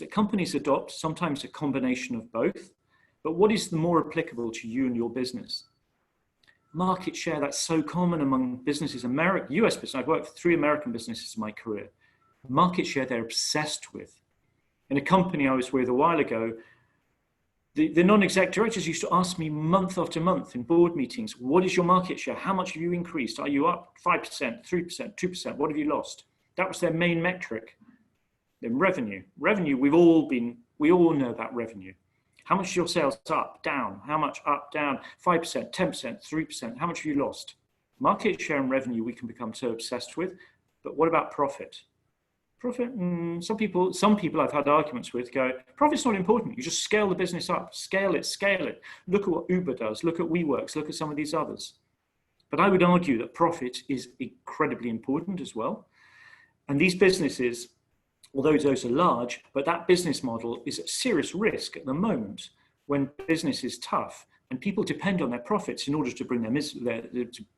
that companies adopt, sometimes a combination of both, but what is the more applicable to you and your business? Market share, that's so common among businesses, US business. I've worked for 3 American businesses in my career. Market share, they're obsessed with. In a company I was with a while ago, the non-exec directors used to ask me month after month in board meetings, what is your market share? How much have you increased? Are you up 5%, 3%, 2%? What have you lost? That was their main metric. Then revenue. Revenue, we all know about revenue. How much is your sales up, down? How much up, down? 5%, 10%, 3%. How much have you lost? Market share and revenue we can become so obsessed with, but what about profit? Profit, some people I've had arguments with go, profit's not important. You just scale the business up, scale it. Look at what Uber does, look at WeWorks, look at some of these others. But I would argue that profit is incredibly important as well. And these businesses, although those are large, but that business model is at serious risk at the moment when business is tough and people depend on their profits in order to bring them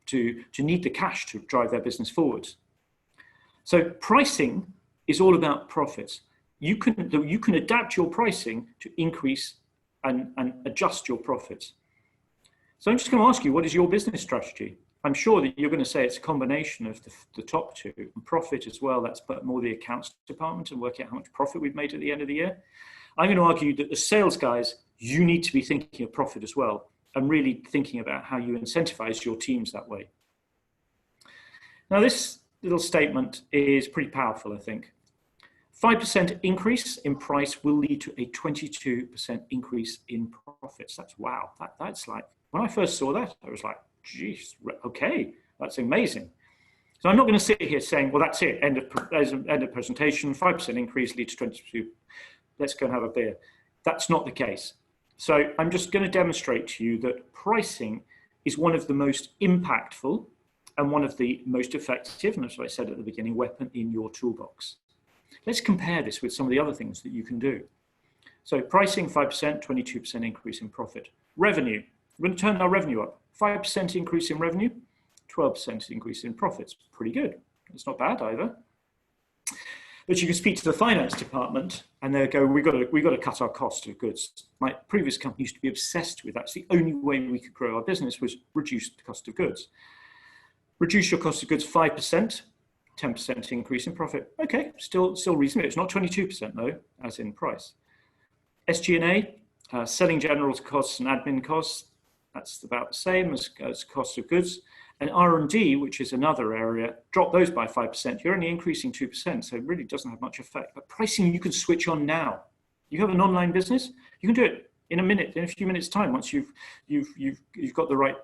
to need the cash to drive their business forward. So pricing is all about profits. You can adapt your pricing to increase and adjust your profits. So I'm just going to ask you, what is your business strategy? I'm sure that you're going to say it's a combination of the top two, and profit as well. That's more the accounts department and work out how much profit we've made at the end of the year. I'm going to argue that the sales guys, you need to be thinking of profit as well and really thinking about how you incentivize your teams that way. Now, this little statement is pretty powerful, I think. 5% increase in price will lead to a 22% increase in profits. That's wow. That's like, when I first saw that, I was like, geez, okay, that's amazing. So I'm not going to sit here saying, well, that's it, end of presentation, 5% increase leads to 22. Let's go and have a beer. That's not the case. So I'm just going to demonstrate to you that pricing is one of the most impactful and one of the most effective, and as I said at the beginning, weapon in your toolbox. Let's compare this with some of the other things that you can do. So pricing 5%, 22% increase in profit. Revenue, we're going to turn our revenue up. 5% increase in revenue, 12% increase in profits. Pretty good. It's not bad either. But you can speak to the finance department and they'll go, we've got to cut our cost of goods. My previous company used to be obsessed with that. That's the only way we could grow our business was reduce the cost of goods. Reduce your cost of goods 5%, 10% increase in profit. Okay, still reasonable. It's not 22% though, as in price. SG&A, selling general costs and admin costs, that's about the same as cost of goods. And R&D, which is another area, drop those by 5%. You're only increasing 2%, so it really doesn't have much effect. But pricing, you can switch on now. You have an online business, you can do it in a few minutes time. Once you've got the right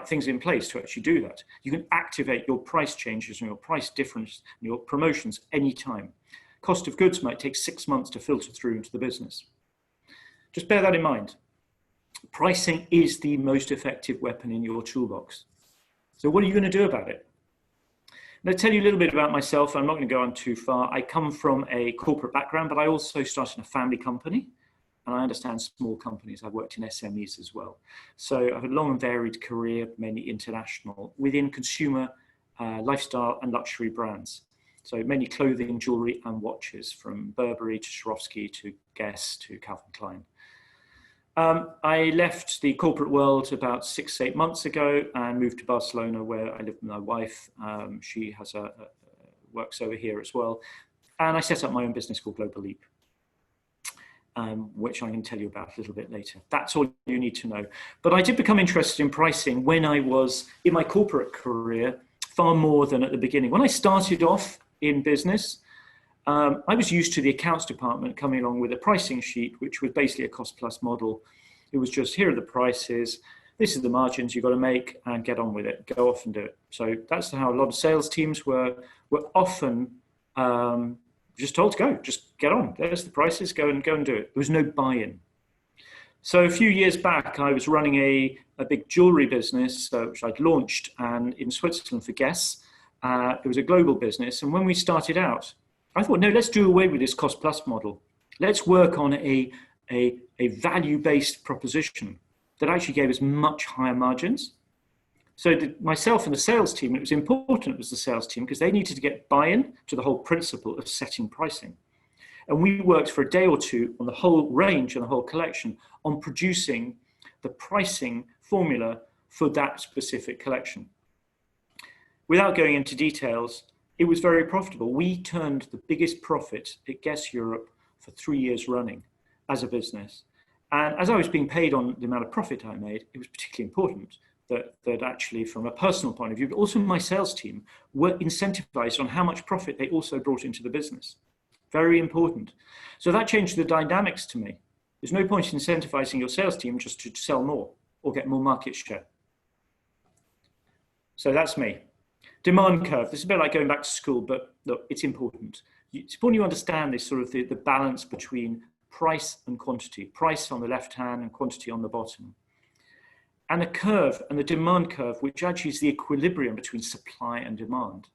things in place to actually do that. You can activate your price changes and your price difference and your promotions anytime. Cost of goods might take 6 months to filter through into the business. Just bear that in mind. Pricing is the most effective weapon in your toolbox. So what are you going to do about it? I'm going to tell you a little bit about myself. I'm not going to go on too far. I come from a corporate background, but I also started a family company. And I understand small companies. I've worked in SMEs as well. So I've had a long and varied career, mainly international, within consumer, lifestyle and luxury brands. So mainly clothing, jewelry and watches, from Burberry to Swarovski to Guess to Calvin Klein. I left the corporate world about 6 to 8 months ago and moved to Barcelona, where I live with my wife. She has works over here as well. And I set up my own business called Global Leap. Which I can tell you about a little bit later. That's all you need to know. But I did become interested in pricing when I was in my corporate career, far more than at the beginning. When I started off in business, I was used to the accounts department coming along with a pricing sheet, which was basically a cost plus model. It was just, here are the prices, this is the margins you've got to make, and get on with it, go off and do it. So that's how a lot of sales teams were often just told to go, just get on. There's the prices, go and do it. There was no buy-in. So a few years back, I was running a big jewelry business, which I'd launched in Switzerland for Guess. It was a global business. And when we started out, I thought, no, let's do away with this cost plus model. Let's work on a value-based proposition that actually gave us much higher margins. So myself and the sales team, it was important it was the sales team because they needed to get buy-in to the whole principle of setting pricing. And we worked for a day or two on the whole range and the whole collection on producing the pricing formula for that specific collection. Without going into details, it was very profitable. We turned the biggest profit at Guess Europe for 3 years running as a business. And as I was being paid on the amount of profit I made, it was particularly important that actually from a personal point of view, but also my sales team were incentivized on how much profit they also brought into the business. Very important. So that changed the dynamics to me. There's no point in incentivizing your sales team just to sell more or get more market share. So that's me. Demand curve. This is a bit like going back to school, but look, it's important. It's important you understand this sort of the balance between price and quantity. Price on the left hand and quantity on the bottom. And a curve, and the demand curve, which actually is the equilibrium between supply and demand.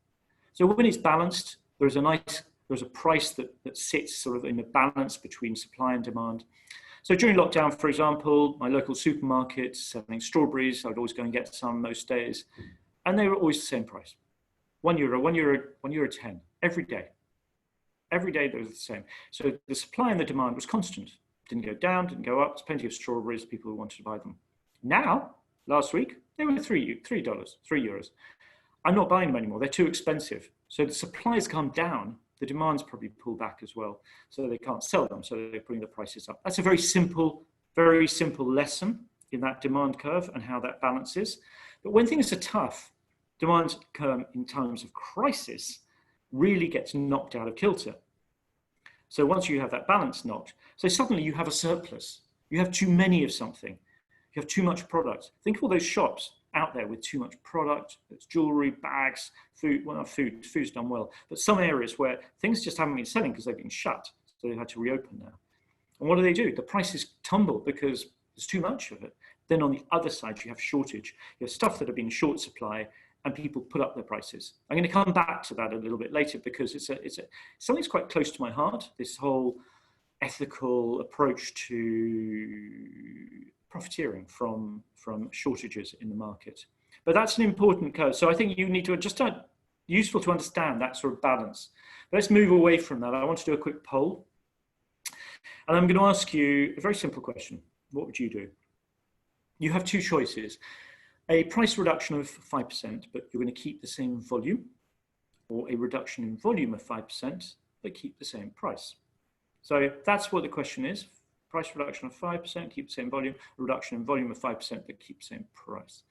So when it's balanced, there's a price that sits sort of in a balance between supply and demand. So during lockdown, for example, my local supermarket selling strawberries, I would always go and get some most days, and they were always the same price. €1, €1.10, every day. Every day they were the same. So the supply and the demand was constant. Didn't go down, didn't go up. There's plenty of strawberries, people who wanted to buy them. Now, last week, they were €3. I'm not buying them anymore. They're too expensive. So the supply's come down. The demand's probably pulled back as well. So they can't sell them. So they're putting the prices up. That's a very simple lesson in that demand curve and how that balances. But when things are tough, demand curve in times of crisis really gets knocked out of kilter. So once you have that balance knocked, so suddenly you have a surplus. You have too many of something. You have too much product. Think of all those shops out there with too much product. It's jewelry, bags, food. Well, not food. Food's done well. But some areas where things just haven't been selling because they've been shut. So they've had to reopen now. And what do? The prices tumble because there's too much of it. Then on the other side, you have shortage. You have stuff that have been in short supply and people put up their prices. I'm going to come back to that a little bit later because it's something that's quite close to my heart, this whole ethical approach to profiteering from shortages in the market. But that's an important curve. So I think you need to just useful to understand that sort of balance. But let's move away from that. I want to do a quick poll. And I'm going to ask you a very simple question. What would you do? You have two choices. A price reduction of 5%, but you're going to keep the same volume, or a reduction in volume of 5%, but keep the same price. So that's what the question is. Price reduction of 5%, keep the same volume, reduction in volume of 5%, but keep the same price.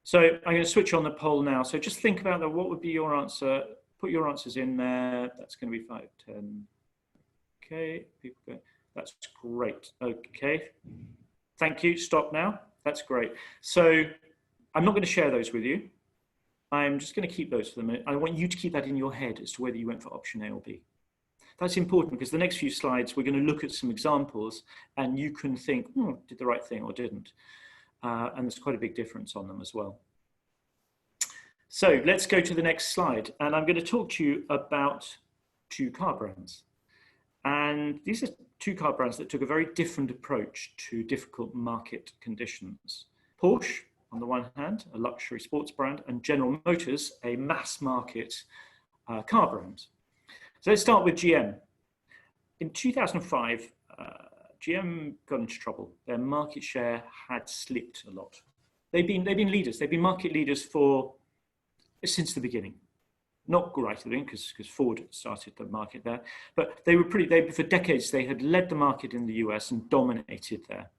So I'm going to switch on the poll now. So just think about that. What would be your answer? Put your answers in there. That's going to be 5, 10. Okay, people go. That's great. Okay. Thank you. Stop now. That's great. So I'm not going to share those with you. I'm just going to keep those for the minute. I want you to keep that in your head as to whether you went for option A or B. That's important because the next few slides, we're going to look at some examples and you can think, did the right thing or didn't? And there's quite a big difference on them as well. So let's go to the next slide. And I'm going to talk to you about two car brands. And these are two car brands that took a very different approach to difficult market conditions. Porsche, on the one hand, a luxury sports brand, and General Motors, a mass market car brand. So let's start with GM. In 2005, GM got into trouble. Their market share had slipped a lot. They've been leaders. They've been market leaders since the beginning. Not right at the beginning because Ford started the market there, but for decades they had led the market in the US and dominated there.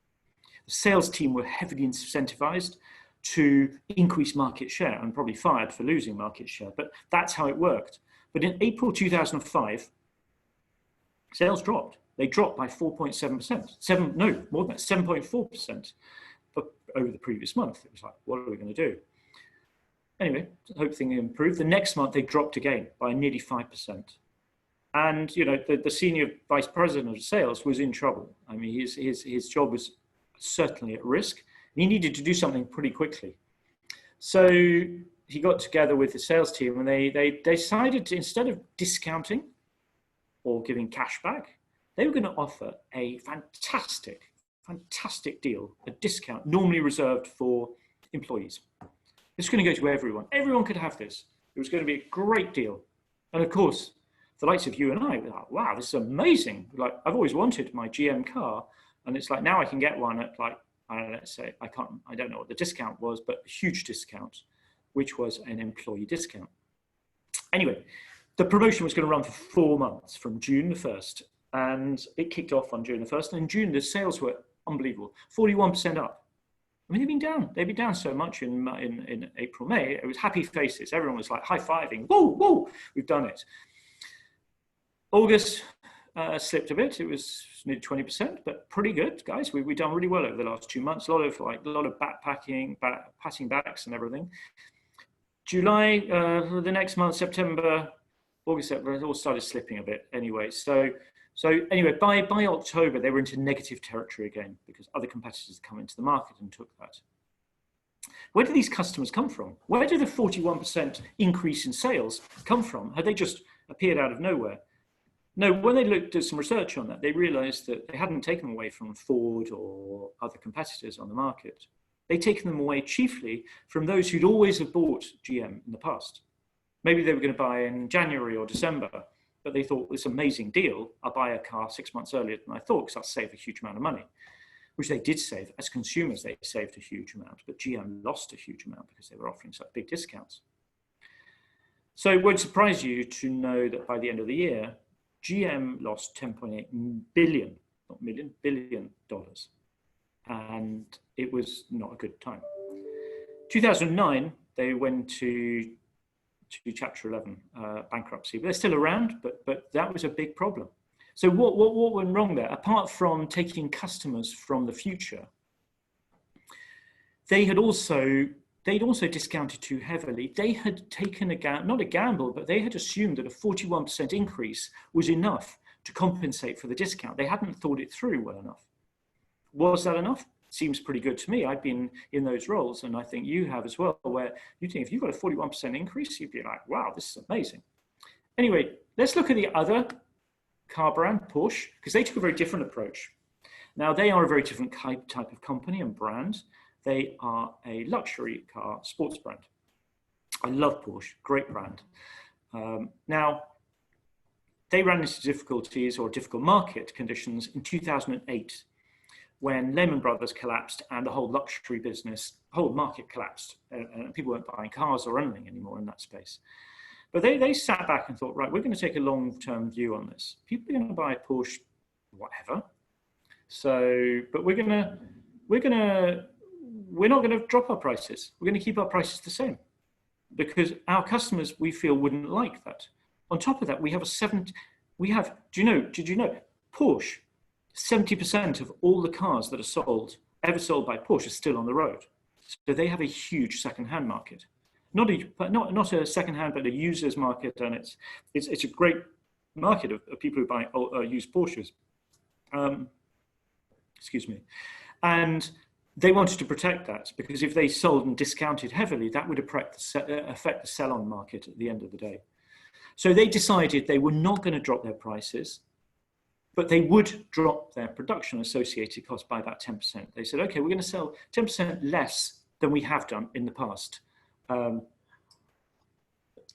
The sales team were heavily incentivized to increase market share and probably fired for losing market share, but that's how it worked. But in April 2005, sales dropped. They dropped by 4.7%. More than that, 7.4% over the previous month. It was like, what are we going to do? Anyway, I hope things improved. The next month, they dropped again by nearly 5%. And, the senior vice president of sales was in trouble. I mean, his job was certainly at risk. And he needed to do something pretty quickly. So he got together with the sales team and they decided to, instead of discounting or giving cash back, they were going to offer a fantastic deal, a discount normally reserved for employees. It's going to go to everyone. Everyone could have this. It was going to be a great deal. And of course, the likes of you and I, we're like, wow, this is amazing. Like, I've always wanted my GM car, and it's like now I can get one at like, let's say, I don't know what the discount was, but a huge discount, which was an employee discount. Anyway, the promotion was going to run for 4 months from June the 1st, and it kicked off on June the 1st. And in June, the sales were unbelievable, 41% up. I mean, they've been down so much in April, May. It was happy faces. Everyone was like high-fiving. Whoa, whoa, we've done it. August slipped a bit. It was nearly 20%, but pretty good, guys. We've done really well over the last 2 months. A lot of backpacking, patting backs and everything. July, the next month, September, August, September, it all started slipping a bit anyway. So anyway, by October, they were into negative territory again because other competitors had come into the market and took that. Where do these customers come from? Where did the 41% increase in sales come from? Had they just appeared out of nowhere? No, when they looked at some research on that, they realized that they hadn't taken them away from Ford or other competitors on the market. They'd taken them away chiefly from those who'd always have bought GM in the past. Maybe they were going to buy in January or December, but they thought this amazing deal, I'll buy a car 6 months earlier than I thought because I'll save a huge amount of money, which they did save. As consumers, they saved a huge amount, but GM lost a huge amount because they were offering such big discounts. So it won't surprise you to know that by the end of the year, GM lost $10.8 billion, not million, billion dollars. And it was not a good time. 2009, they went to Chapter 11 bankruptcy, but they're still around, but that was a big problem. So what went wrong there? Apart from taking customers from the future, they'd also discounted too heavily. They had taken not a gamble, but they had assumed that a 41% increase was enough to compensate for the discount. They hadn't thought it through well enough. Was that enough? Seems pretty good to me. I've been in those roles, and I think you have as well, where you think if you've got a 41% increase, you'd be like, wow, this is amazing. Anyway, let's look at the other car brand, Porsche, because they took a very different approach. Now, they are a very different type of company and brand. They are a luxury car sports brand. I love Porsche, great brand. Now, they ran into difficulties or difficult market conditions in 2008 when Lehman Brothers collapsed and the whole luxury business, whole market collapsed, and people weren't buying cars or anything anymore in that space. But they sat back and thought, right, we're going to take a long-term view on this. People are going to buy a Porsche, whatever. So, but we're not going to drop our prices. We're going to keep our prices the same because our customers, we feel, wouldn't like that. On top of that, did you know, Porsche, 70% of all the cars that are ever sold by Porsche are still on the road. So they have a huge second-hand market. Not a second-hand, but a users market, and it's a great market of people who buy used Porsches. Excuse me. And they wanted to protect that because if they sold and discounted heavily, that would affect the sell-on market at the end of the day. So they decided they were not going to drop their prices, but they would drop their production associated cost by about 10%. They said, okay, we're going to sell 10% less than we have done in the past. We're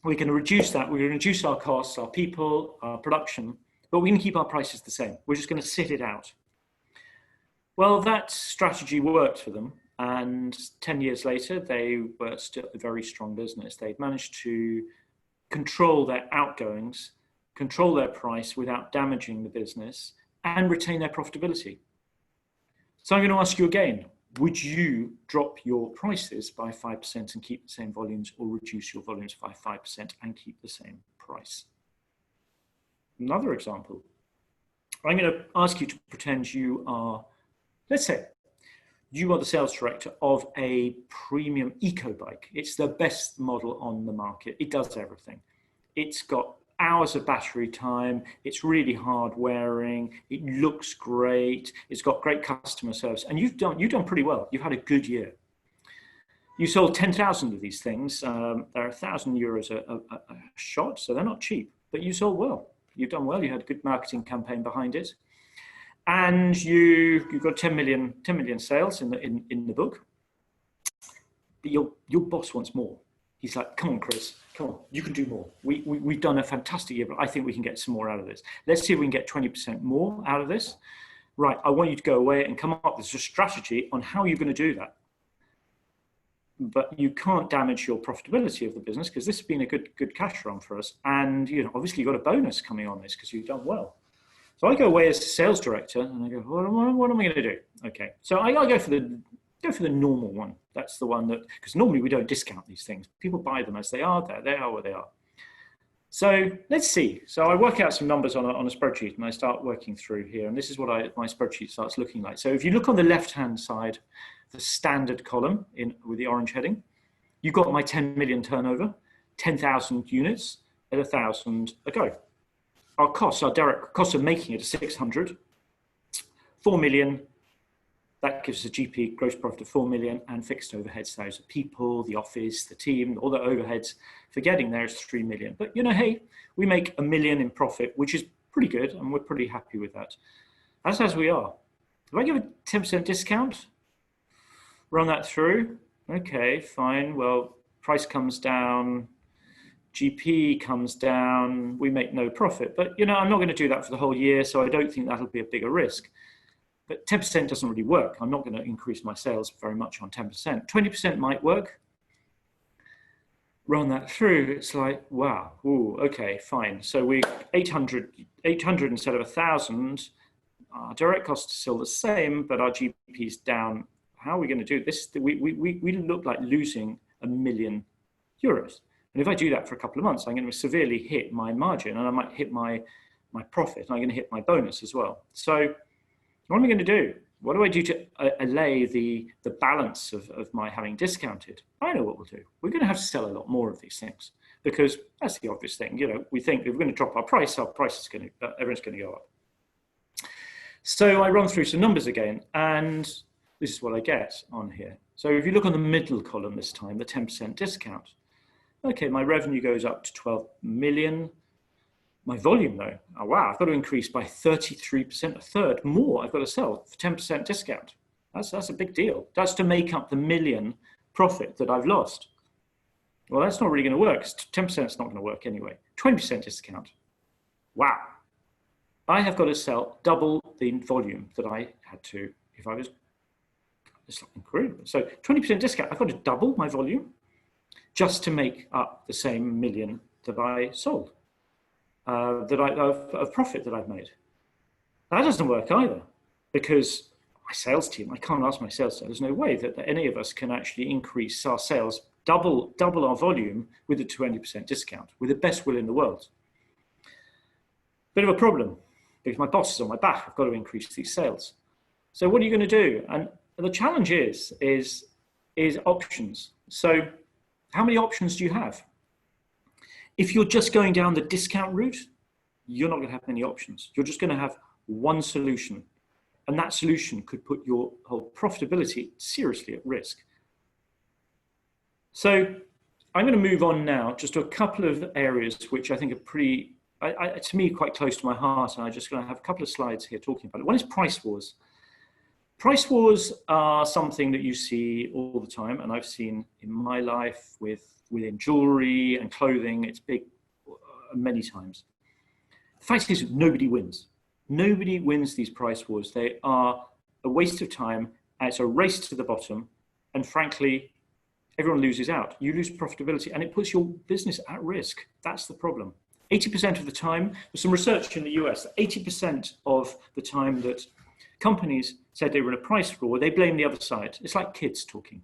going to reduce that. We're going to reduce our costs, our people, our production, but we're going to keep our prices the same. We're just going to sit it out. Well, that strategy worked for them. And 10 years later, they were still a very strong business. They'd managed to control their outgoings, control their price without damaging the business, and retain their profitability. So I'm going to ask you again, would you drop your prices by 5% and keep the same volumes, or reduce your volumes by 5% and keep the same price? Another example, I'm going to ask you to pretend you are, let's say, you are the sales director of a premium eco bike. It's the best model on the market. It does everything. It's got hours of battery time. It's really hard wearing. It looks great. It's got great customer service. And you've done pretty well. You've had a good year. You sold 10,000 of these things. They're €1,000 a shot, so they're not cheap, but you sold well. You've done well. You had a good marketing campaign behind it. And you've got 10 million sales in the book. But your boss wants more. He's like, come on, Chris, come on, you can do more. We've done a fantastic year, but I think we can get some more out of this. Let's see if we can get 20% more out of this. Right, I want you to go away and come up with a strategy on how you're going to do that. But you can't damage your profitability of the business, because this has been a good cash run for us. And obviously you've got a bonus coming on this because you've done well. So I go away as sales director and I go, what am I going to do? Okay, so I go for the normal one. That's the one that, because normally we don't discount these things. People buy them as they are. They are what they are. So let's see. So I work out some numbers on a spreadsheet, and I start working through here. And this is what my spreadsheet starts looking like. So if you look on the left-hand side, the standard column with the orange heading, you've got my 10 million turnover, 10,000 units at 1,000 a go. Our costs, our direct costs of making it are 600, 4 million. That gives us a GP gross profit of 4 million, and fixed overheads, those are people, the office, the team, all the overheads for getting there is 3 million. But hey, we make $1 million in profit, which is pretty good, and we're pretty happy with that. As we are. If I give a 10% discount, run that through, okay, fine. Well, price comes down, GP comes down, we make no profit. But I'm not going to do that for the whole year, so I don't think that'll be a bigger risk. But 10% doesn't really work. I'm not going to increase my sales very much on 10%. 20% might work. Run that through, it's like, wow, ooh, okay, fine. So we 800 instead of 1,000. Our direct costs are still the same, but our GP is down. How are we going to do this? We look like losing €1 million. And if I do that for a couple of months, I'm going to severely hit my margin, and I might hit my profit, and I'm going to hit my bonus as well. So what am I going to do? What do I do to allay the balance of my having discounted? I know what we'll do. We're going to have to sell a lot more of these things, because that's the obvious thing. We think if we're going to drop our price is going to, everyone's going to go up. So I run through some numbers again, and this is what I get on here. So if you look on the middle column this time, the 10% discount. Okay, my revenue goes up to 12 million. My volume though, oh wow, I've got to increase by 33%, a third more I've got to sell for 10% discount. That's a big deal. That's to make up the $1 million profit that I've lost. Well, that's not really going to work. 10% is not going to work anyway. 20% discount. Wow. I have got to sell double the volume that I had to if I was, it's incredible. So 20% discount, I've got to double my volume just to make up the same $1 million that I sold. Of profit that I've made. That doesn't work either, because my sales team, I can't ask my sales team, there's no way that any of us can actually increase our sales, double our volume with a 20% discount, with the best will in the world. Bit of a problem, because my boss is on my back, I've got to increase these sales. So what are you going to do? And the challenge is options. So how many options do you have? If you're just going down the discount route, you're not going to have many options. You're just going to have one solution. And that solution could put your whole profitability seriously at risk. So I'm going to move on now just to a couple of areas which I think are pretty, to me, quite close to my heart. And I'm just going to have a couple of slides here talking about it. One is price wars. Price wars are something that you see all the time. And I've seen in my life within jewelry and clothing, it's big many times. The fact is, nobody wins. Nobody wins these price wars. They are a waste of time, and it's a race to the bottom. And frankly, everyone loses out. You lose profitability, and it puts your business at risk. That's the problem. 80% of the time, there's some research in the US, 80% of the time that companies said they were in a price war, they blame the other side. It's like kids talking.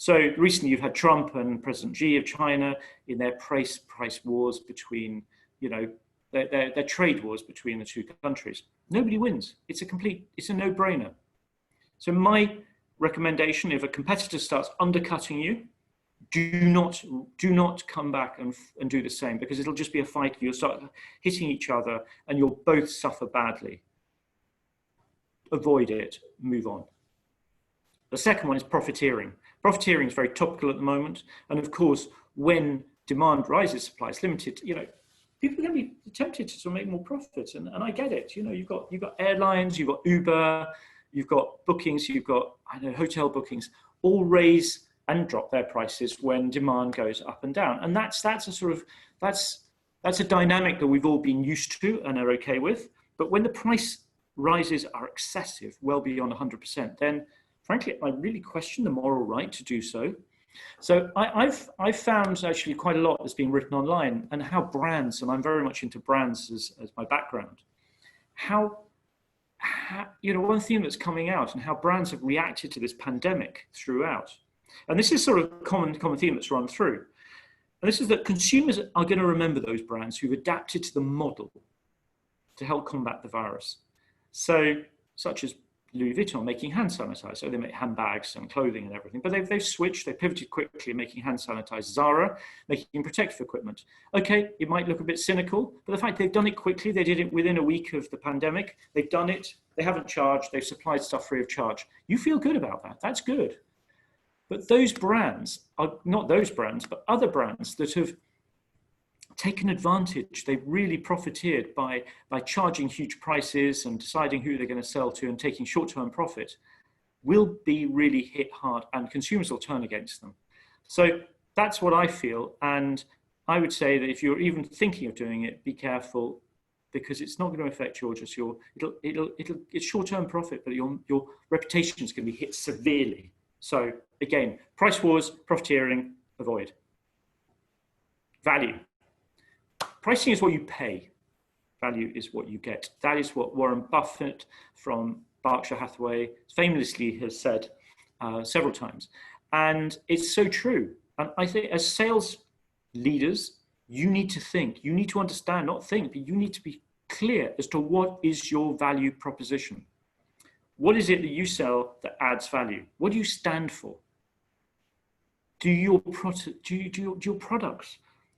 So recently you've had Trump and President Xi of China in their price wars between, their trade wars between the two countries. Nobody wins. It's a no-brainer. So my recommendation, if a competitor starts undercutting you, do not come back and do the same, because it'll just be a fight. You'll start hitting each other and you'll both suffer badly. Avoid it, move on. The second one is profiteering. Profiteering is very topical at the moment. And of course, when demand rises, supply is limited, people are going to be tempted to make more profits. And I get it. You've got airlines, you've got Uber, you've got bookings, you've got, hotel bookings, all raise and drop their prices when demand goes up and down. And that's a dynamic that we've all been used to and are okay with. But when the price rises are excessive, well beyond 100%, then frankly, I really question the moral right to do so. So I've found actually quite a lot that's being written online, and how brands, and I'm very much into brands as my background, how one theme that's coming out and how brands have reacted to this pandemic throughout. And this is sort of common theme that's run through. And this is that consumers are going to remember those brands who've adapted to the model to help combat the virus. So, such as Louis Vuitton making hand sanitizer. So they make handbags and clothing and everything, but they've switched, they pivoted quickly, making hand sanitizer. Zara making protective equipment. Okay, it might look a bit cynical, but the fact they've done it quickly, they did it within a week of the pandemic, they've done it, they haven't charged, they've supplied stuff free of charge. You feel good about that, that's good. But those brands are not those brands, but other brands that have taken advantage. They've really profiteered by charging huge prices and deciding who they're going to sell to and taking short-term profit, will be really hit hard, and consumers will turn against them. So that's what I feel. And I would say that if you're even thinking of doing it, be careful, because it's not going to affect it's short-term profit, but your reputation is going to be hit severely. So again, price wars, profiteering, avoid. Value. Pricing is what you pay. Value is what you get. That is what Warren Buffett from Berkshire Hathaway famously has said several times. And it's so true. And I think as sales leaders, you need to think, you need to understand, not think, but you need to be clear as to what is your value proposition. What is it that you sell that adds value? What do you stand for? Do your products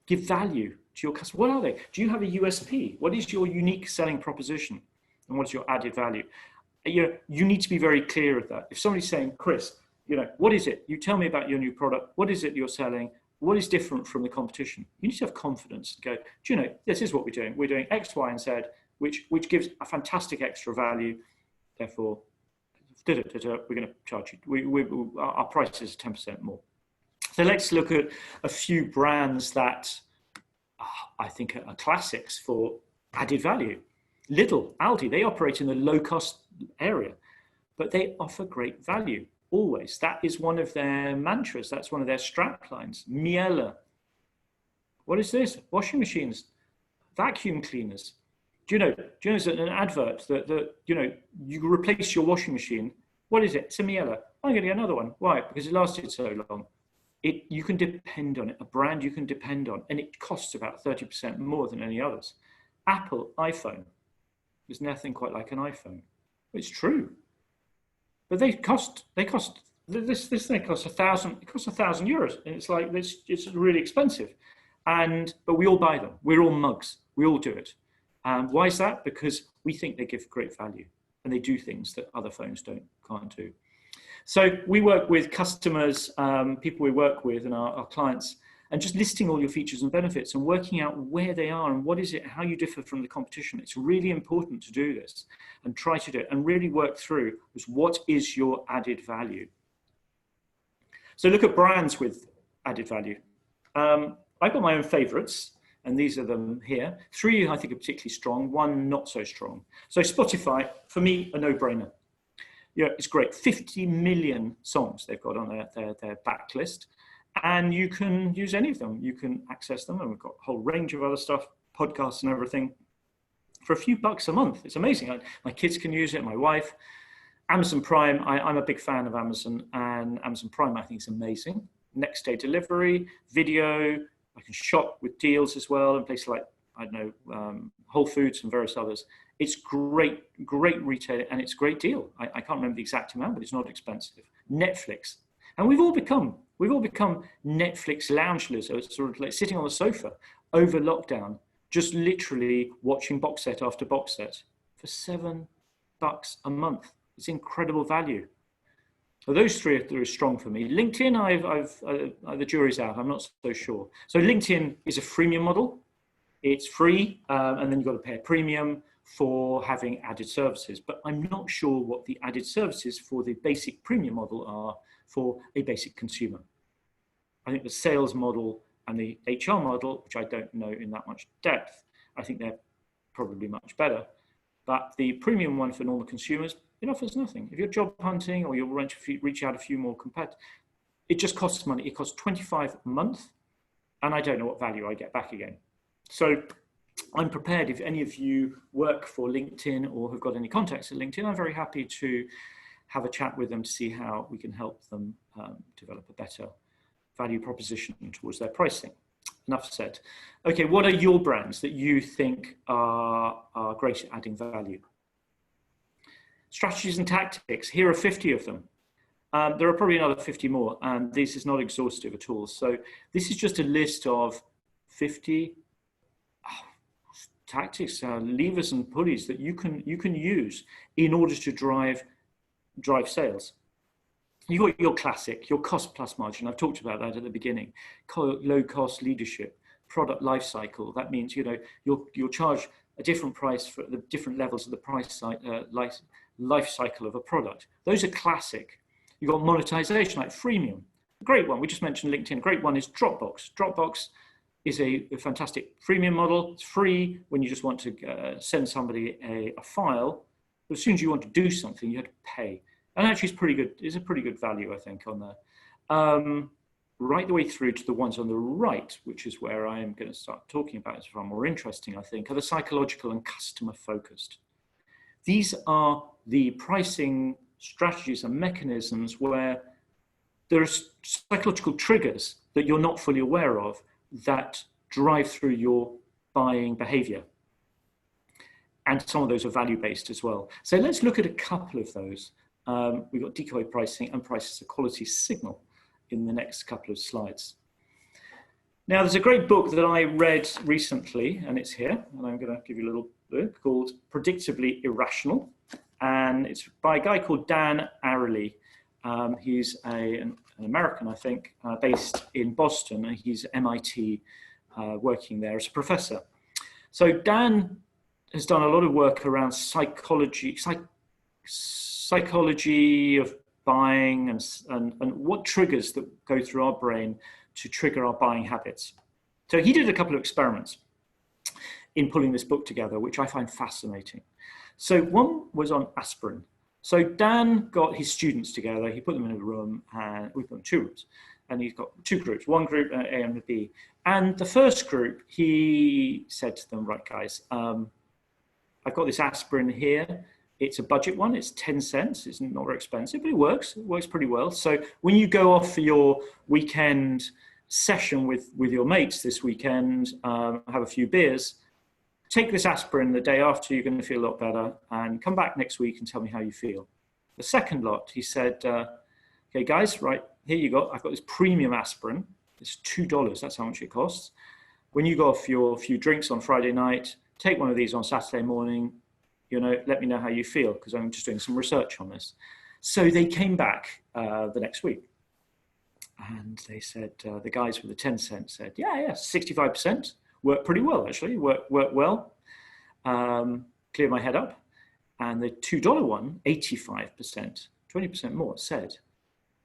give value to your customer? What are they? Do you have a USP? What is your unique selling proposition? And what is your added value? You need to be very clear of that. If somebody's saying, Chris, what is it? You tell me about your new product. What is it you're selling? What is different from the competition? You need to have confidence and go, this is what we're doing. We're doing X, Y, and Z, which gives a fantastic extra value. Therefore, we're going to charge you. Our price is 10% more. So let's look at a few brands that I think are classics for added value. Lidl, Aldi, they operate in the low-cost area, but they offer great value, always. That is one of their mantras. That's one of their strap lines. Miele. What is this? Washing machines, vacuum cleaners. Do you know there's an advert that you replace your washing machine. What is it? It's a Miele. I'm going to get another one. Why? Because it lasted so long. You can depend on it, a brand you can depend on, and it costs about 30% more than any others. Apple, iPhone, there's nothing quite like an iPhone. It's true, but this thing costs €1,000. It costs €1,000, and it's like it's really expensive. But we all buy them. We're all mugs. We all do it. Why is that? Because we think they give great value, and they do things that other phones can't do. So we work with customers, people we work with, and our clients, and just listing all your features and benefits and working out where they are and what is it, how you differ from the competition. It's really important to do this and try to do it and really work through what is your added value. So look at brands with added value. I've got my own favorites, and these are them here. 3 I think are particularly strong, 1 not so strong. So Spotify, for me, a no-brainer. It's great. 50 million songs they've got on their backlist, and you can use any of them. You can access them, and we've got a whole range of other stuff, podcasts and everything, for a few bucks a month. It's amazing. My kids can use it, my wife. Amazon Prime, I'm a big fan of Amazon, and Amazon Prime I think is amazing. Next day delivery, video, I can shop with deals as well in places like, Whole Foods and various others. It's great retail, and it's a great deal. I can't remember the exact amount, but it's not expensive. Netflix, and we've all become Netflix lounge lizards, sort of like sitting on the sofa over lockdown, just literally watching box set after box set for $7 a month. It's incredible value. So those 3 are strong for me. LinkedIn, the jury's out. I'm not so sure. So LinkedIn is a freemium model. It's free, and then you've got to pay a premium for having added services. But I'm not sure what the added services for the basic premium model are for a basic consumer. I think the sales model and the HR model, which I don't know in that much depth, I think they're probably much better. But the premium one for normal consumers, it offers nothing. If you're job hunting or you'll reach out a few more competitors, it just costs money. It costs $25 a month, and I don't know what value I get back again. So I'm prepared, if any of you work for LinkedIn or have got any contacts at LinkedIn, I'm very happy to have a chat with them to see how we can help them develop a better value proposition towards their pricing. Enough said. Okay, what are your brands that you think are great at adding value? Strategies and tactics, here are 50 of them. There are probably another 50 more, and this is not exhaustive at all. So this is just a list of 50 tactics, levers and pulleys that you can use in order to drive sales. You got your classic, your cost plus margin. I've talked about that at the beginning. Low cost leadership, product life cycle. That means you'll charge a different price for the different levels of the price life cycle of a product. Those are classic. You've got monetization like freemium. A great one. We just mentioned LinkedIn. A great one is Dropbox. Dropbox is a fantastic freemium model. It's free when you just want to send somebody a file. But as soon as you want to do something, you have to pay. And actually it's pretty good. It's a pretty good value, I think, on there. Right the way through to the ones on the right, which is where I am going to start talking about, it's far more interesting, I think, are the psychological and customer focused. These are the pricing strategies and mechanisms where there are psychological triggers that you're not fully aware of that drive through your buying behavior. And some of those are value-based as well. So let's look at a couple of those. We've got decoy pricing and price as a quality signal in the next couple of slides. Now, there's a great book that I read recently, and it's here, and I'm going to give you a little book called Predictably Irrational, and it's by a guy called Dan Ariely. He's an American, I think, based in Boston, and he's at MIT working there as a professor. So Dan has done a lot of work around psychology of buying and what triggers that go through our brain to trigger our buying habits. So he did a couple of experiments in pulling this book together, which I find fascinating. So one was on aspirin. So Dan got his students together, he put them in a room, and we put them in 2 rooms, and he's got 2 groups, one group, A and a B. And the first group, he said to them, right guys, I've got this aspirin here. It's a budget one, it's 10 cents, it's not very expensive, but it works pretty well. So when you go off for your weekend session with your mates this weekend, have a few beers, take this aspirin the day after, you're gonna feel a lot better, and come back next week and tell me how you feel. The second lot, he said, okay guys, right, here you go, I've got this premium aspirin, it's $2, that's how much it costs. When you go off your few drinks on Friday night, take one of these on Saturday morning, let me know how you feel, because I'm just doing some research on this. So they came back the next week, and they said, the guys with the 10 cents said, yeah, 65%, worked pretty well, actually, worked well, cleared my head up. And the $2 one, 85%, 20% more, said,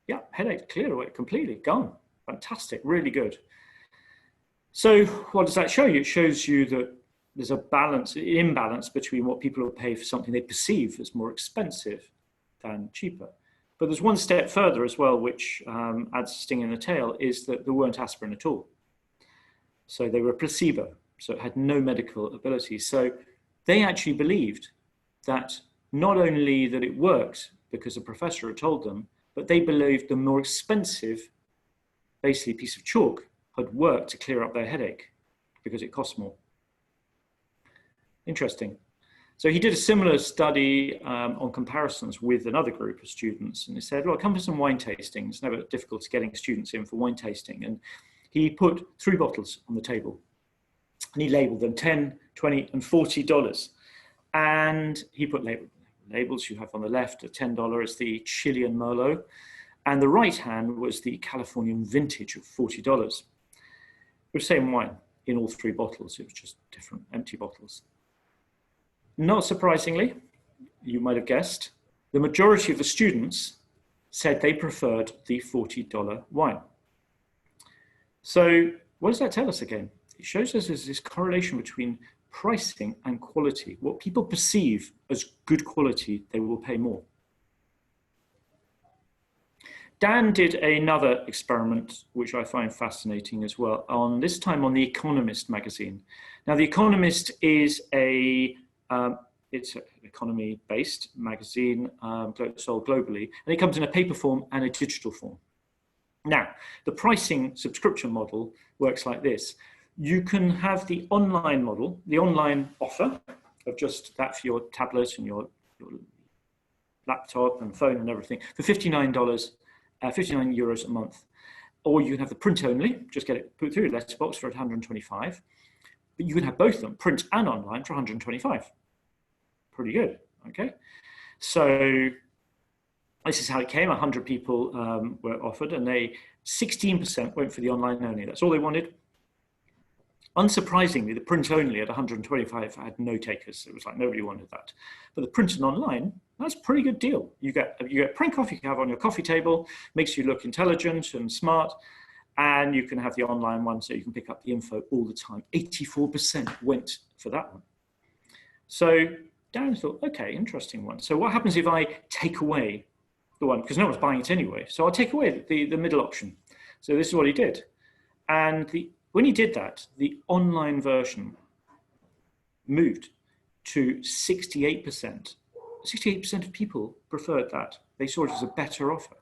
yeah, headache cleared away completely, gone, fantastic, really good. So what does that show you? It shows you that there's an imbalance between what people will pay for something they perceive as more expensive than cheaper. But there's one step further as well, which adds a sting in the tail, is that there weren't aspirin at all. So they were a placebo, so it had no medical ability. So they actually believed that not only that it worked because a professor had told them, but they believed the more expensive, basically piece of chalk, had worked to clear up their headache because it cost more. Interesting. So he did a similar study on comparisons with another group of students, and he said, well, come for some wine tasting. It's never difficult getting students in for wine tasting. And he put 3 bottles on the table, and he labeled them $10, $20, and $40. And he put labels you have on the left. At $10 is the Chilean Merlot, and the right hand was the Californian Vintage of $40. It was the same wine in all 3 bottles. It was just different empty bottles. Not surprisingly, you might have guessed, the majority of the students said they preferred the $40 wine. So what does that tell us again? It shows us there's this correlation between pricing and quality. What people perceive as good quality, they will pay more. Dan did another experiment, which I find fascinating as well, on this time on The Economist magazine. Now, The Economist is it's an economy-based magazine sold globally, and it comes in a paper form and a digital form. Now, the pricing subscription model works like this. You can have the online model, the online offer of just that for your tablet and your laptop and phone and everything for $59. 59 euros a month, or you can have the print only, just get it put through a letterbox for 125, but you can have both of them, print and online, for 125. Pretty good, okay? So this is how it came. 100 people were offered, and 16% went for the online only. That's all they wanted. Unsurprisingly, the print only at 125 had no takers. It was like nobody wanted that. But the print and online, that's a pretty good deal. You get print coffee you can have on your coffee table, makes you look intelligent and smart, and you can have the online one so you can pick up the info all the time. 84% went for that one. So Darren thought, okay, interesting one. So what happens if I take away the one, because no one's buying it anyway. So I'll take away the middle option. So this is what he did. And when he did that, the online version moved to 68%. 68% of people preferred that. They saw it as a better offer.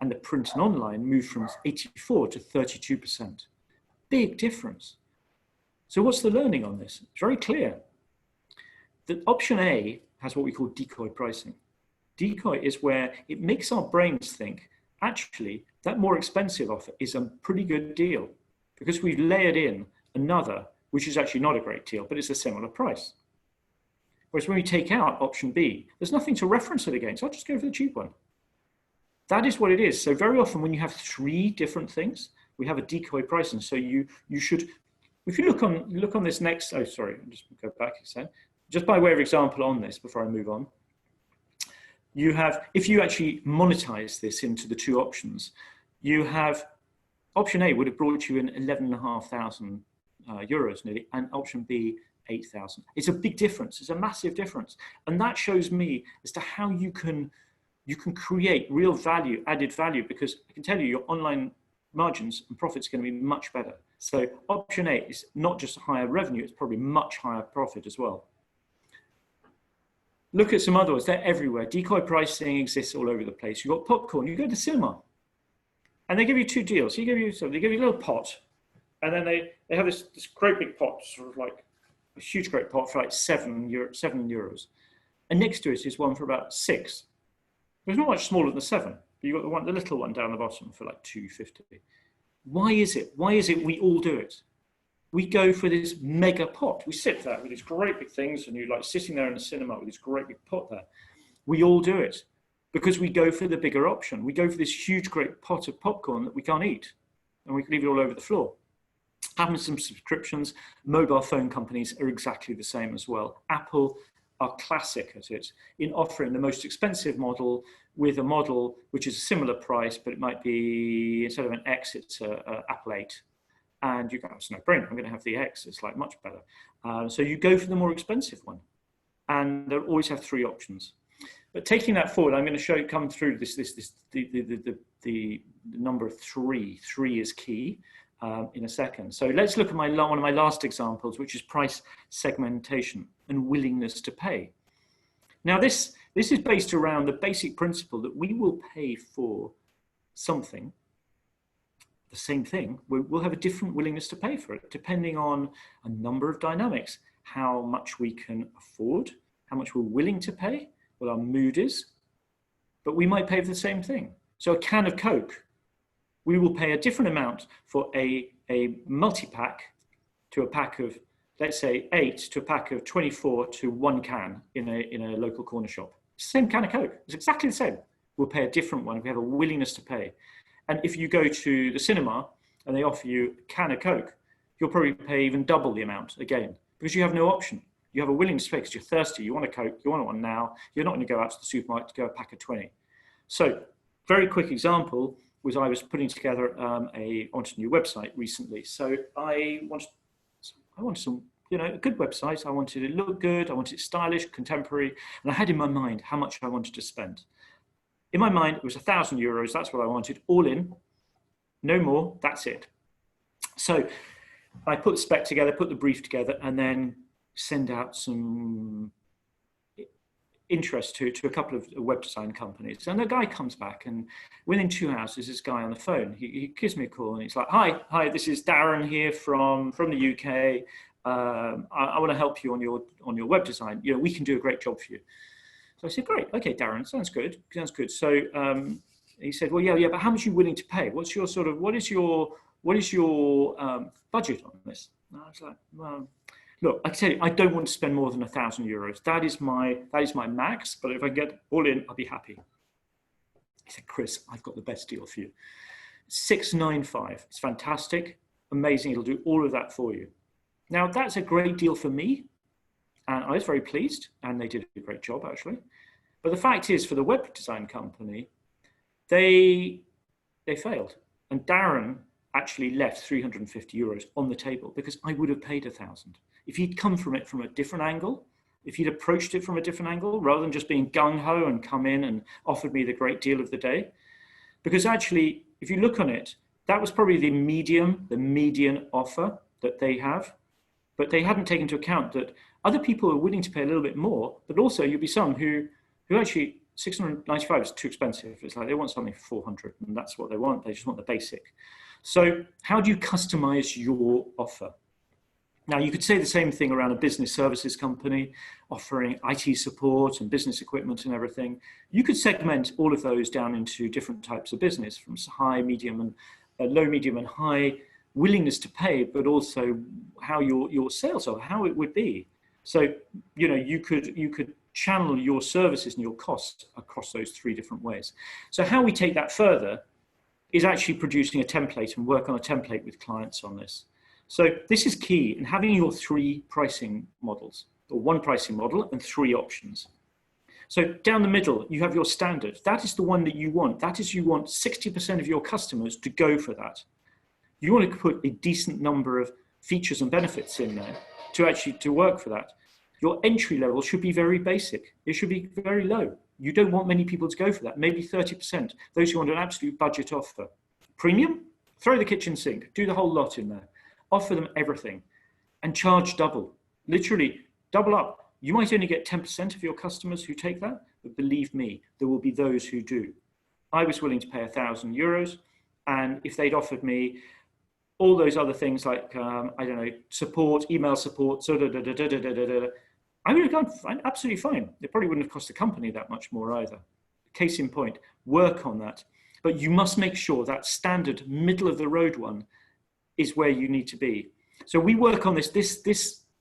And the print and online moved from 84 to 32%. Big difference. So what's the learning on this? It's very clear. The option A has what we call decoy pricing. Decoy is where it makes our brains think, actually, that more expensive offer is a pretty good deal, because we've layered in another, which is actually not a great deal, but it's a similar price. Whereas when we take out option B, there's nothing to reference it against. I'll just go for the cheap one. That is what it is. So very often when you have three different things, we have a decoy pricing. So you should, if you look on this next, oh, sorry, I'll just go back a second. Just by way of example on this, before I move on, you have, if you actually monetize this into the two options, you have option A would have brought you in 11,500 euros nearly, and option B, 8,000. It's a big difference. It's a massive difference. And that shows me as to how you can create real value, added value, because I can tell you your online margins and profits are going to be much better. So option A is not just higher revenue, it's probably much higher profit as well. Look at some other ones, they're everywhere. Decoy pricing exists all over the place. You've got popcorn, you go to the cinema, and they give you two deals. They give you a little pot, and then they have this great big pot, sort of like a huge great pot for like €7. And next to it is one for about €6. It's not much smaller than the 7, but you've got the little one down the bottom for like €2.50. Why is it? Why is it we all do it? We go for this mega pot. We sit there with these great big things, and you're like sitting there in the cinema with this great big pot there. We all do it because we go for the bigger option. We go for this huge, great pot of popcorn that we can't eat, and we can leave it all over the floor. Having some subscriptions, mobile phone companies are exactly the same as well. Apple are classic at it in offering the most expensive model with a model which is a similar price, but it might be, instead of an X, it's a Apple 8. And you go, it's no brainer, I'm going to have the X, it's like much better. So you go for the more expensive one. And they'll always have three options. But taking that forward, I'm going to show you, come through the number of three. Three is key in a second. So let's look at one of my last examples, which is price segmentation and willingness to pay. Now this is based around the basic principle that we will pay for something, the same thing, we'll have a different willingness to pay for it, depending on a number of dynamics, how much we can afford, how much we're willing to pay, what our mood is, but we might pay for the same thing. So a can of Coke, we will pay a different amount for a multi-pack to a pack of, let's say 8 to a pack of 24 to one can in a local corner shop. Same can of Coke, it's exactly the same. We'll pay a different one if we have a willingness to pay. And if you go to the cinema and they offer you a can of Coke, you'll probably pay even double the amount again, because you have no option. You have a willingness to pay because you're thirsty, you want a Coke, you want one now, you're not going to go out to the supermarket to go a pack of 20. So, very quick example, was I was putting together I wanted a new website recently. So I wanted some, a good website. I wanted it to look good. I wanted it stylish, contemporary. And I had in my mind how much I wanted to spend. In my mind, it was €1,000. That's what I wanted, all in, no more, that's it. So I put the spec together, put the brief together, and then send out some interest to a couple of web design companies. And the guy comes back, and within 2 hours, there's this guy on the phone. He gives me a call, and he's like, hi, this is Darren here from the UK. I want to help you on your web design. We can do a great job for you. So I said, great, okay, Darren, sounds good. So he said, well, yeah, but how much are you willing to pay? What is your budget on this? And I was like, well, look, I tell you, I don't want to spend more than €1,000. That is my max, but if I get all in, I'll be happy. He said, Chris, I've got the best deal for you. 695, it's fantastic, amazing, it'll do all of that for you. Now, that's a great deal for me. And I was very pleased, and they did a great job, actually. But the fact is, for the web design company, they failed. And Darren actually left €350 on the table because I would have paid 1,000. If he'd come from it from a different angle, if he'd approached it from a different angle, rather than just being gung-ho and come in and offered me the great deal of the day. Because actually, if you look on it, that was probably the median offer that they have. But they hadn't taken into account that other people are willing to pay a little bit more, but also you'll be some who actually 695 is too expensive. It's like they want something for 400, and that's what they want. They just want the basic. So how do you customize your offer? Now, you could say the same thing around a business services company offering IT support and business equipment and everything. You could segment all of those down into different types of business, from high, medium, and low, medium, and high willingness to pay, but also how your sales are, how it would be. So, you could channel your services and your costs across those 3 different ways. So how we take that further is actually producing a template and work on a template with clients on this. So this is key in having your 3 pricing models, or 1 pricing model and 3 options. So down the middle, you have your standard. That is the one that you want. That is, you want 60% of your customers to go for that. You want to put a decent number of features and benefits in there to work for that. Your entry level should be very basic. It should be very low. You don't want many people to go for that, maybe 30%. Those who want an absolute budget offer. Premium, throw the kitchen sink, do the whole lot in there. Offer them everything and charge double, literally double up. You might only get 10% of your customers who take that, but believe me, there will be those who do. I was willing to pay €1,000, and if they'd offered me all those other things like, support, email support, I would have gone absolutely fine. It probably wouldn't have cost the company that much more either. Case in point, work on that. But you must make sure that standard middle of the road one is where you need to be. So we work on this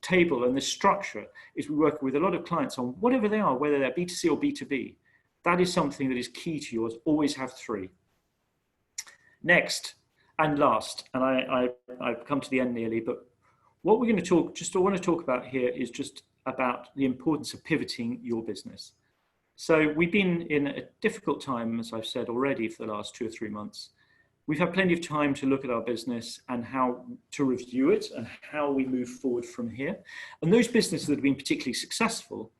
table and this structure is we work with a lot of clients on whatever they are, whether they're B2C or B2B. That is something that is key to yours. Always have 3. Next, and last, and I've come to the end nearly, but what we're going to want to talk about here is just about the importance of pivoting your business. So we've been in a difficult time, as I've said already, for the last 2 or 3 months. We've had plenty of time to look at our business and how to review it and how we move forward from here. And those businesses that have been particularly successful,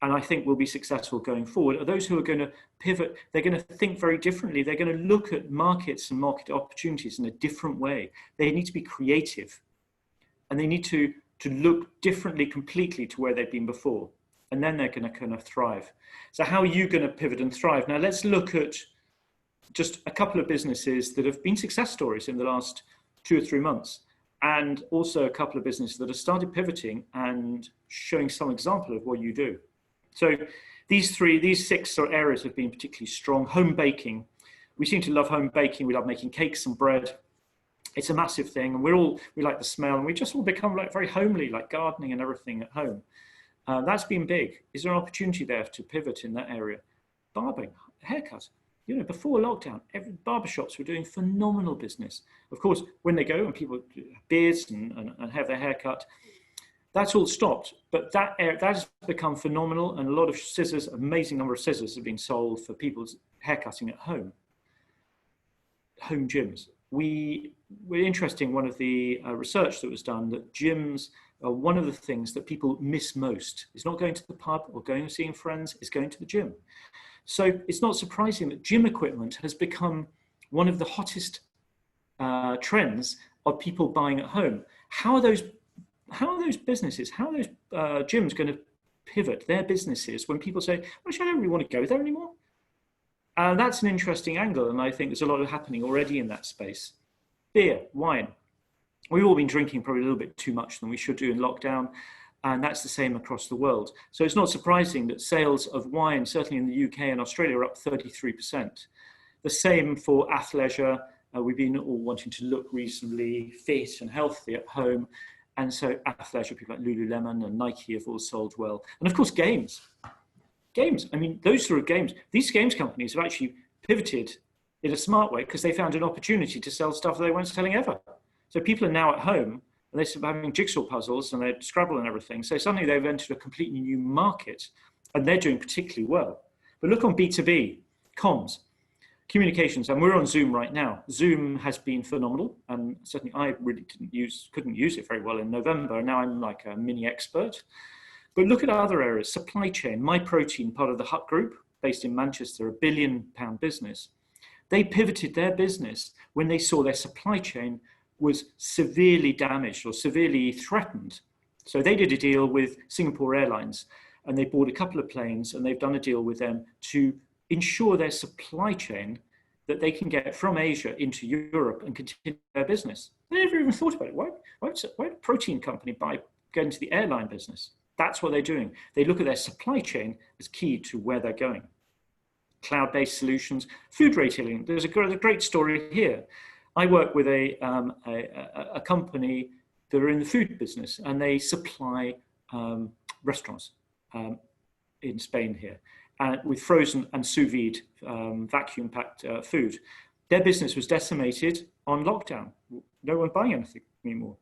and I think will be successful going forward, are those who are going to pivot. They're going to think very differently. They're going to look at markets and market opportunities in a different way. They need to be creative, and they need to look differently completely to where they've been before. And then they're going to kind of thrive. So how are you going to pivot and thrive? Now let's look at just a couple of businesses that have been success stories in the last 2 or 3 months, and also a couple of businesses that have started pivoting and showing some example of what you do. So these 6 areas have been particularly strong. Home baking. We seem to love home baking. We love making cakes and bread. It's a massive thing, and we like the smell, and we just all become like very homely, like gardening and everything at home. That's been big. Is there an opportunity there to pivot in that area? Barbering, haircut. Before lockdown, barbershops were doing phenomenal business. Of course, when they go and people have beards and have their hair cut, that's all stopped. But that has become phenomenal, and a lot of scissors, amazing number of scissors have been sold for people's haircutting at home. home gyms. We're interested in one of the research that was done that gyms are one of the things that people miss most. It's not going to the pub or going and seeing friends, it's going to the gym. So it's not surprising that gym equipment has become one of the hottest trends of people buying at home. How are those businesses, how are those gyms going to pivot their businesses when people say, well, I don't really want to go there anymore? That's an interesting angle, and I think there's a lot of happening already in that space. Beer, wine. We've all been drinking probably a little bit too much than we should do in lockdown, and that's the same across the world. So it's not surprising that sales of wine, certainly in the UK and Australia, are up 33%. The same for athleisure. We've been all wanting to look reasonably fit and healthy at home. And so athleisure, people like Lululemon and Nike have all sold well. And of course, games. Games, I mean, those sort of games, these games companies have actually pivoted in a smart way because they found an opportunity to sell stuff that they weren't selling ever. So people are now at home and they're having jigsaw puzzles and they're Scrabble and everything. So suddenly they've entered a completely new market and they're doing particularly well. But look on B2B, comms, communications, and we're on Zoom right now. Zoom has been phenomenal, and certainly I really couldn't use it very well in November, and now I'm like a mini expert. But look at other areas, supply chain. MyProtein, part of the Hut Group, based in Manchester, a £1 billion business. They pivoted their business when they saw their supply chain was severely damaged or severely threatened. So they did a deal with Singapore Airlines, and they bought a couple of planes, and they've done a deal with them to ensure their supply chain that they can get from Asia into Europe and continue their business. They never even thought about it. Why would a protein company go into the airline business? That's what they're doing. They look at their supply chain as key to where they're going. Cloud-based solutions, food retailing. There's a great story here. I work with a company that are in the food business, and they supply restaurants in Spain here with frozen and sous vide vacuum-packed food. Their business was decimated on lockdown. No one buying anything anymore.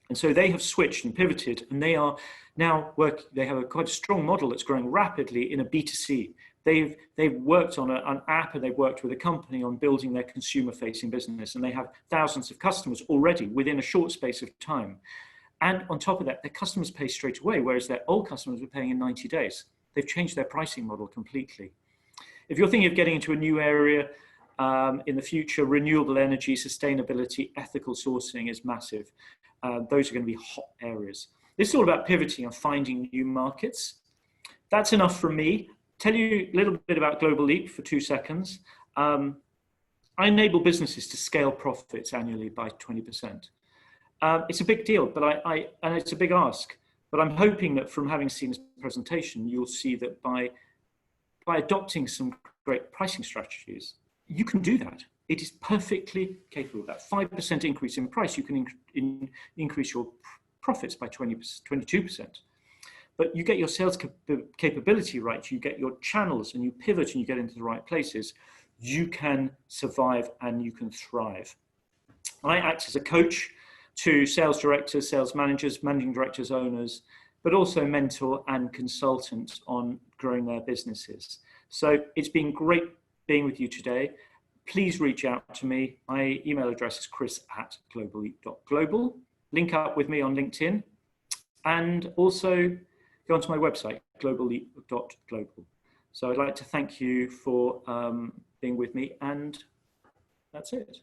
And so they have switched and pivoted, and they are now they have a quite strong model that's growing rapidly in a B2C. They've worked on an app, and they've worked with a company on building their consumer-facing business, and they have thousands of customers already within a short space of time. And on top of that, their customers pay straight away, whereas their old customers were paying in 90 days. They've changed their pricing model completely. If you're thinking of getting into a new area in the future, renewable energy, sustainability, ethical sourcing is massive. Those are going to be hot areas. This is all about pivoting and finding new markets. That's enough from me. Tell you a little bit about Global Leap for 2 seconds. I enable businesses to scale profits annually by 20%. It's a big deal, but and it's a big ask. But I'm hoping that from having seen this presentation, you'll see that by adopting some great pricing strategies, you can do that. It is perfectly capable. That 5% increase in price, you can increase your profits by 22%. But you get your sales capability right, you get your channels, and you pivot and you get into the right places, you can survive and you can thrive. I act as a coach to sales directors, sales managers, managing directors, owners, but also mentor and consultant on growing their businesses. So it's been great being with you today. Please reach out to me. My email address is chris@globalleap.global. Link up with me on LinkedIn, and also go onto my website, globalleap.global. So I'd like to thank you for being with me, and that's it.